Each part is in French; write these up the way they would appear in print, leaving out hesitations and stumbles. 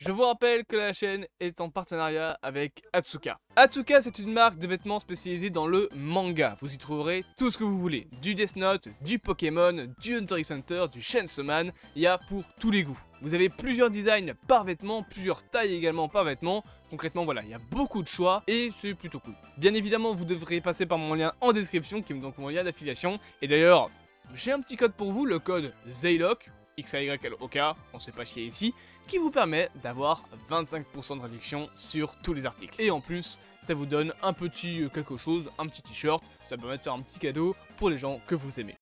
Je vous rappelle que la chaîne est en partenariat avec Atsuka. Atsuka, c'est une marque de vêtements spécialisée dans le manga. Vous y trouverez tout ce que vous voulez. Du Death Note, du Pokémon, du Hunter x Hunter, du Chainsaw Man. Il y a pour tous les goûts. Vous avez plusieurs designs par vêtement, plusieurs tailles également par vêtement. Concrètement, voilà, il y a beaucoup de choix et c'est plutôt cool. Bien évidemment, vous devrez passer par mon lien en description, qui est donc mon lien d'affiliation. Et d'ailleurs, j'ai un petit code pour vous, le code ZAYLOK, XAYLOK, on se fait pas chier ici, qui vous permet d'avoir 25% de réduction sur tous les articles. Et en plus, ça vous donne un petit quelque chose, un petit t-shirt, ça permet de faire un petit cadeau pour les gens que vous aimez.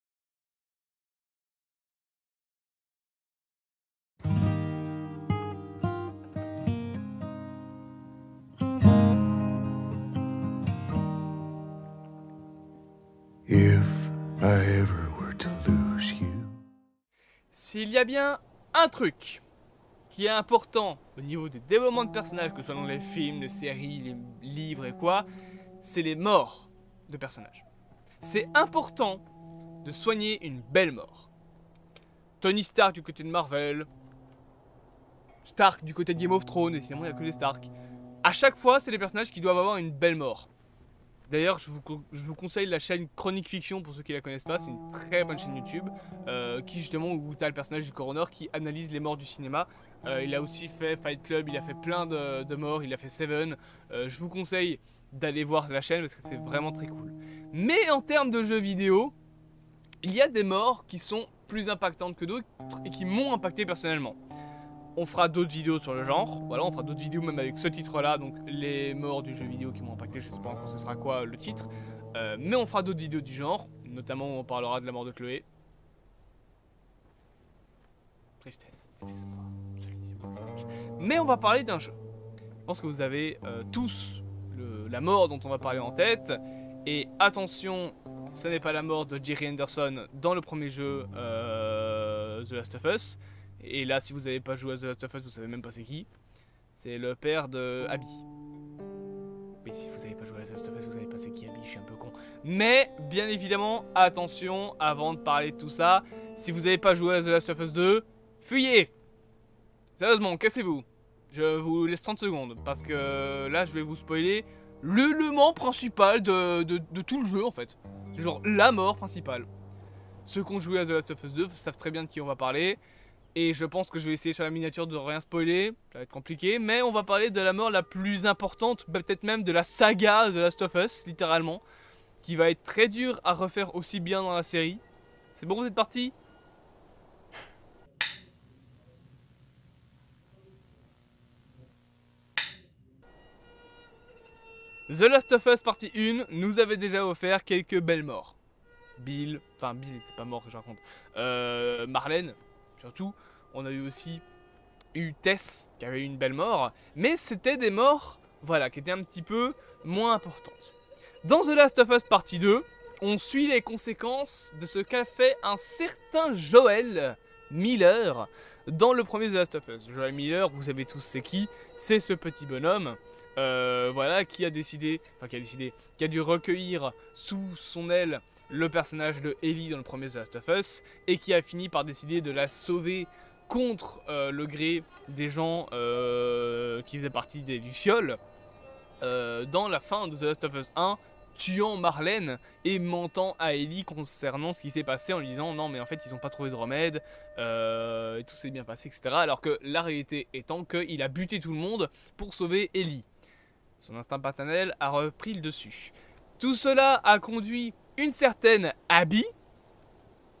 If I ever were to lose you. S'il y a bien un truc qui est important au niveau du développement de personnages, que ce soit dans les films, les séries, les livres et quoi, c'est les morts de personnages. C'est important de soigner une belle mort. Tony Stark du côté de Marvel, Stark du côté de Game of Thrones, et finalement il n'y a que les Stark. À chaque fois, c'est les personnages qui doivent avoir une belle mort. D'ailleurs, je vous conseille la chaîne Chronique Fiction pour ceux qui la connaissent pas, c'est une très bonne chaîne YouTube qui justement où tu as le personnage du coroner qui analyse les morts du cinéma. Il a aussi fait Fight Club, il a fait plein de morts, il a fait Seven. Je vous conseille d'aller voir la chaîne parce que c'est vraiment très cool. Mais en termes de jeux vidéo, il y a des morts qui sont plus impactantes que d'autres et qui m'ont impacté personnellement. On fera d'autres vidéos sur le genre, voilà, on fera d'autres vidéos même avec ce titre là, donc les morts du jeu vidéo qui m'ont impacté, je sais pas encore ce sera quoi le titre, mais on fera d'autres vidéos du genre, notamment on parlera de la mort de Chloé. Tristesse. Mais on va parler d'un jeu. Je pense que vous avez tous la mort dont on va parler en tête, et attention, ce n'est pas la mort de Jerry Anderson dans le premier jeu The Last of Us. Et là, si vous n'avez pas joué à The Last of Us, vous savez même pas c'est qui. C'est le père de Abby. Oui, si vous n'avez pas joué à The Last of Us, vous savez pas c'est qui Abby, je suis un peu con. Mais, bien évidemment, attention, avant de parler de tout ça, si vous n'avez pas joué à The Last of Us 2, fuyez. Sérieusement, cassez-vous. Je vous laisse 30 secondes, parce que là, je vais vous spoiler l'élément principal de tout le jeu, en fait. C'est genre la mort principale. Ceux qui ont joué à The Last of Us 2 savent très bien de qui on va parler. Et je pense que je vais essayer sur la miniature de rien spoiler, ça va être compliqué, mais on va parler de la mort la plus importante, peut-être même de la saga de Last of Us, littéralement, qui va être très dur à refaire aussi bien dans la série. C'est bon, vous êtes partis ? The Last of Us partie 1 nous avait déjà offert quelques belles morts. Bill était pas mort que je raconte. Marlène, surtout. On a eu aussi Tess qui avait eu une belle mort, mais c'était des morts, voilà, qui étaient un petit peu moins importantes. Dans The Last of Us partie 2, on suit les conséquences de ce qu'a fait un certain Joel Miller dans le premier The Last of Us. Joel Miller, vous savez tous c'est qui, c'est ce petit bonhomme, voilà, qui a dû recueillir sous son aile le personnage de Ellie dans le premier The Last of Us, et qui a fini par décider de la sauver contre le gré des gens qui faisaient partie des Lucioles dans la fin de The Last of Us 1, tuant Marlène et mentant à Ellie concernant ce qui s'est passé en lui disant non mais en fait ils ont pas trouvé de remède et tout s'est bien passé, etc. Alors que la réalité étant qu'il a buté tout le monde pour sauver Ellie. Son instinct paternel a repris le dessus. Tout cela a conduit une certaine Abby,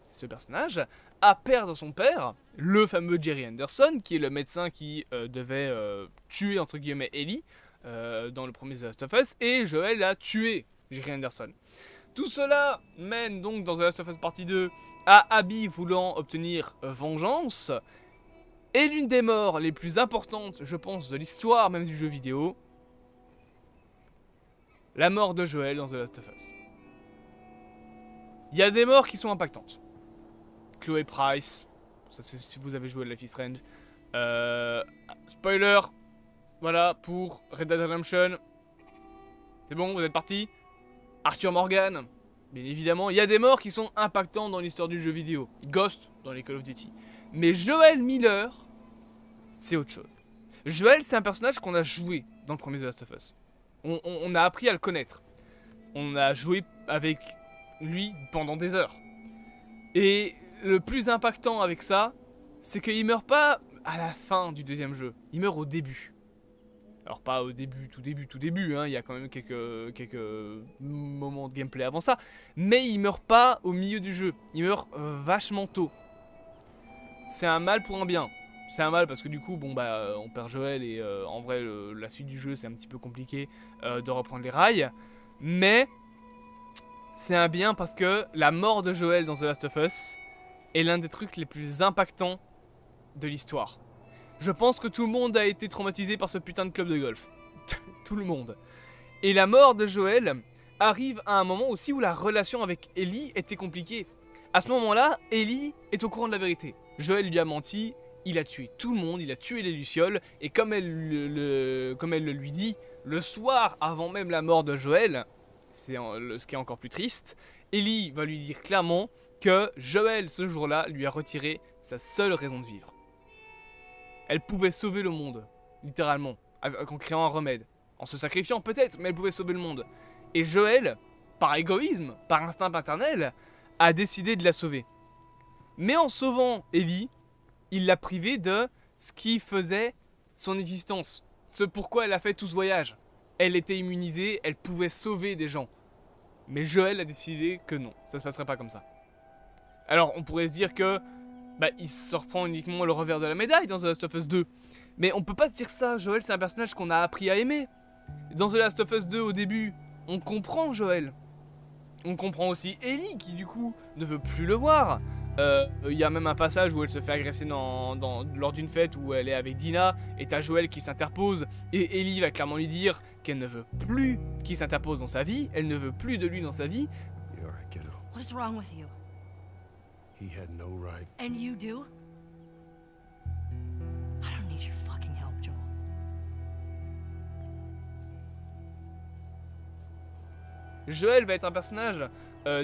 c'est ce personnage, à perdre son père, le fameux Jerry Anderson, qui est le médecin qui devait tuer entre guillemets Ellie dans le premier The Last of Us, et Joel a tué Jerry Anderson. Tout cela mène donc dans The Last of Us partie 2 à Abby voulant obtenir vengeance, et l'une des morts les plus importantes, je pense, de l'histoire même du jeu vidéo, la mort de Joel dans The Last of Us. Il y a des morts qui sont impactantes. Chloé Price, ça c'est si vous avez joué à Life is Strange. Spoiler, voilà pour Red Dead Redemption. C'est bon, vous êtes partis. Arthur Morgan, bien évidemment. Il y a des morts qui sont impactantes dans l'histoire du jeu vidéo. Ghost dans les Call of Duty. Mais Joel Miller, c'est autre chose. Joel, c'est un personnage qu'on a joué dans le premier The Last of Us. On a appris à le connaître. On a joué avec lui pendant des heures. Et le plus impactant avec ça, c'est qu'il meurt pas à la fin du deuxième jeu. Il meurt au début. Alors pas au début, tout début, hein. Il y a quand même quelques moments de gameplay avant ça. Mais il meurt pas au milieu du jeu. Il meurt vachement tôt. C'est un mal pour un bien. C'est un mal parce que du coup, bon bah, on perd Joel et en vrai, la suite du jeu, c'est un petit peu compliqué de reprendre les rails. Mais c'est un bien parce que la mort de Joel dans The Last of Us est l'un des trucs les plus impactants de l'histoire. Je pense que tout le monde a été traumatisé par ce putain de club de golf. Tout le monde. Et la mort de Joel arrive à un moment aussi où la relation avec Ellie était compliquée. À ce moment-là, Ellie est au courant de la vérité. Joel lui a menti, il a tué tout le monde, il a tué les Lucioles, et comme elle le lui dit, le soir avant même la mort de Joel, c'est ce qui est encore plus triste, Ellie va lui dire clairement que Joel, ce jour-là, lui a retiré sa seule raison de vivre. Elle pouvait sauver le monde, littéralement, en créant un remède. En se sacrifiant peut-être, mais elle pouvait sauver le monde. Et Joel, par égoïsme, par instinct paternel, a décidé de la sauver. Mais en sauvant Ellie, il l'a privée de ce qui faisait son existence. Ce pourquoi elle a fait tout ce voyage. Elle était immunisée, elle pouvait sauver des gens. Mais Joel a décidé que non, ça se passerait pas comme ça. Alors on pourrait se dire que il se reprend uniquement le revers de la médaille dans The Last of Us 2. Mais on peut pas se dire ça, Joel c'est un personnage qu'on a appris à aimer. Dans The Last of Us 2 au début, on comprend Joel. On comprend aussi Ellie qui du coup ne veut plus le voir. Il y a même un passage où elle se fait agresser lors d'une fête où elle est avec Dina et t'as Joel qui s'interpose et Ellie va clairement lui dire qu'elle ne veut plus qu'il s'interpose dans sa vie, elle ne veut plus de lui dans sa vie. You're a kiddo. What is wrong with you? He had no right. And you do? I don't need your fucking help, Joel. Joel va être un personnage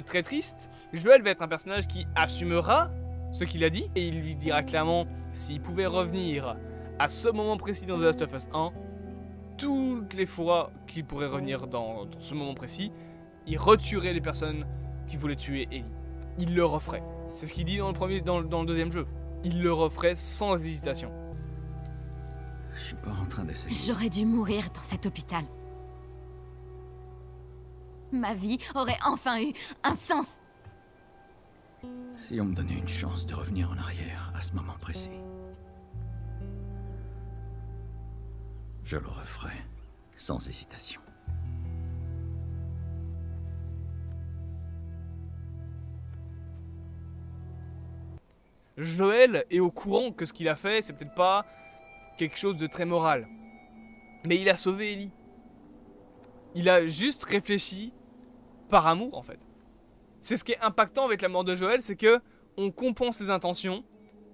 très triste. Joel va être un personnage qui assumera ce qu'il a dit et il lui dira clairement s'il pouvait revenir à ce moment précis dans The Last of Us 1, toutes les fois qu'il pourrait revenir dans ce moment précis, il retuerait les personnes qui voulaient tuer Ellie. Il le referait. C'est ce qu'il dit dans le deuxième jeu. Il le referait sans hésitation. Je suis pas en train d'essayer. J'aurais dû mourir dans cet hôpital. Ma vie aurait enfin eu un sens. Si on me donnait une chance de revenir en arrière à ce moment précis, je le referais sans hésitation. Joel est au courant que ce qu'il a fait, c'est peut-être pas quelque chose de très moral. Mais il a sauvé Ellie. Il a juste réfléchi par amour en fait. C'est ce qui est impactant avec la mort de Joel, c'est que on comprend ses intentions.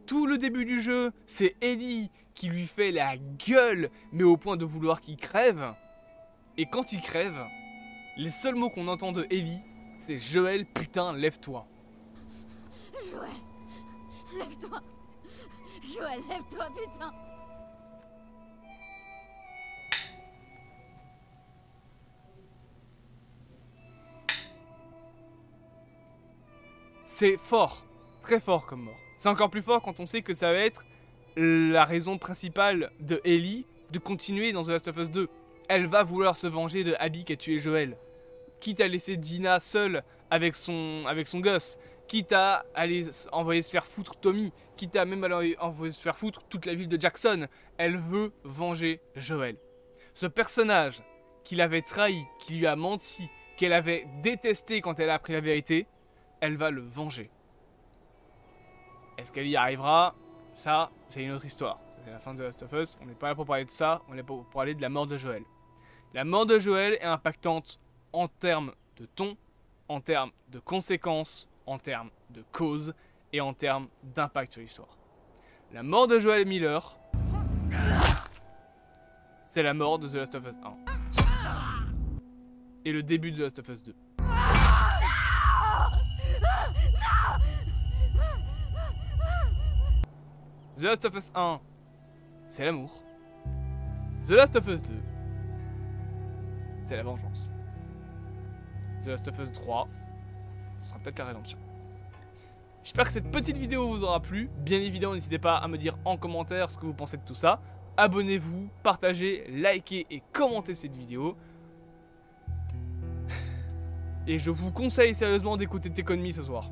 Tout le début du jeu, c'est Ellie qui lui fait la gueule, mais au point de vouloir qu'il crève. Et quand il crève, les seuls mots qu'on entend de Ellie, c'est Joel, putain, lève-toi. Joël, lève-toi. Joël, lève-toi, putain. C'est fort, très fort comme mort. C'est encore plus fort quand on sait que ça va être la raison principale de Ellie de continuer dans The Last of Us 2. Elle va vouloir se venger de Abby qui a tué Joel. Quitte à laisser Dina seule avec son gosse. Quitte à aller envoyer se faire foutre Tommy. Quitte à même aller envoyer se faire foutre toute la ville de Jackson. Elle veut venger Joel. Ce personnage qui l'avait trahi, qui lui a menti, qu'elle avait détesté quand elle a appris la vérité, elle va le venger. Est-ce qu'elle y arrivera? Ça, c'est une autre histoire. C'est la fin de The Last of Us. On n'est pas là pour parler de ça. On est là pour parler de la mort de Joel. La mort de Joel est impactante en termes de ton, en termes de conséquences, en termes de cause et en termes d'impact sur l'histoire. La mort de Joel Miller, c'est la mort de The Last of Us 1. Et le début de The Last of Us 2. The Last of Us 1, c'est l'amour. The Last of Us 2, c'est la vengeance. The Last of Us 3, ce sera peut-être la rédemption. J'espère que cette petite vidéo vous aura plu. Bien évidemment, n'hésitez pas à me dire en commentaire ce que vous pensez de tout ça. Abonnez-vous, partagez, likez et commentez cette vidéo. Et je vous conseille sérieusement d'écouter Take On Me ce soir.